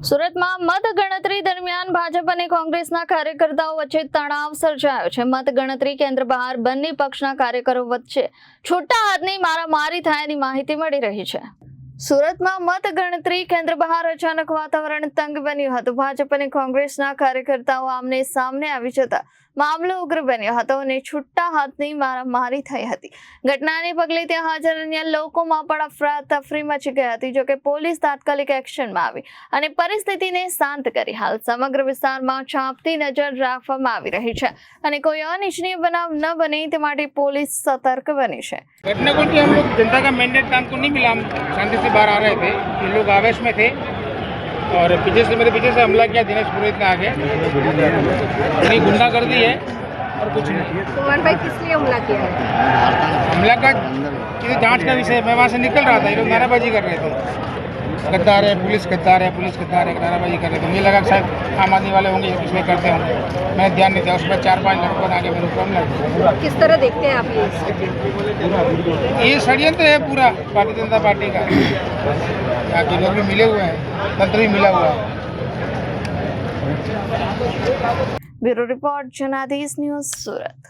સુરતમાં મતગણતરી દરમિયાન ભાજપ અને કોંગ્રેસના કાર્યકર્તાઓ વચ્ચે તણાવ સર્જાયો છે। મતગણતરી કેન્દ્ર બહાર બંને પક્ષના કાર્યકરો વચ્ચે છૂટા હાથની મારામારી થયાની માહિતી મળી રહી છે। સુરતમાં મતગણતરી કેન્દ્ર બહાર અચાનક વાતાવરણ તંગ બન્યું હતું। ભાજપ અને કોંગ્રેસના કાર્યકર્તાઓ આમને સામને આવી જતા મામલો ઉગ્ર બન્યો હતો અને છૂટા હાથની મારામારી થઈ હતી। ઘટનાને પગલે ત્યાં હાજર અન્ય લોકોમાં પણ અફરાતફરી મચી ગઈ હતી। જોકે પોલીસ તાત્કાલિક એક્શનમાં આવી અને પરિસ્થિતિને શાંત કરી હાલ સમગ્ર વિસ્તારમાં ચાંપતી નજર રાખવામાં આવી રહી છે અને કોઈ અનિચ્છનીય બનાવ ન બને તે માટે પોલીસ સતર્ક બની છે। घटना को कि हम लोग जनता का मैंडेट काम को नहीं मिला, हम शांति से बाहर आ रहे थे, ये लोग आवेश में थे और पीछे से मेरे पीछे से हमला किया। दिनेश पुरोहित ने आगे उन्हें गुंडागर्दी है और कुछ नहीं। कुमार भाई किस लिए हमला किया है? हमला का ये जांच का विषय। मैं वहाँ से निकल रहा था, ये लोग नाराबाजी कर रहे थे, गद्दार है पुलिस, गद्दार है पुलिस, गद्दार है, नाराबाजी कर रहे थे। मुझे लगा कि शायद आम आदमी वाले होंगे इसमें करते होंगे, मैंने ध्यान नहीं दिया। उसमें 4-5 लड़कों ने आगे मेरे को लगा। किस तरह देखते हैं आप ये? ये षड्यंत्र है पूरा भारतीय जनता पार्टी का। यहाँ के लोग भी मिले हुए हैं, तंत्र भी मिला हुआ है। ब्यूरो रिपोर्ट जनादेश न्यूज़, सूरत।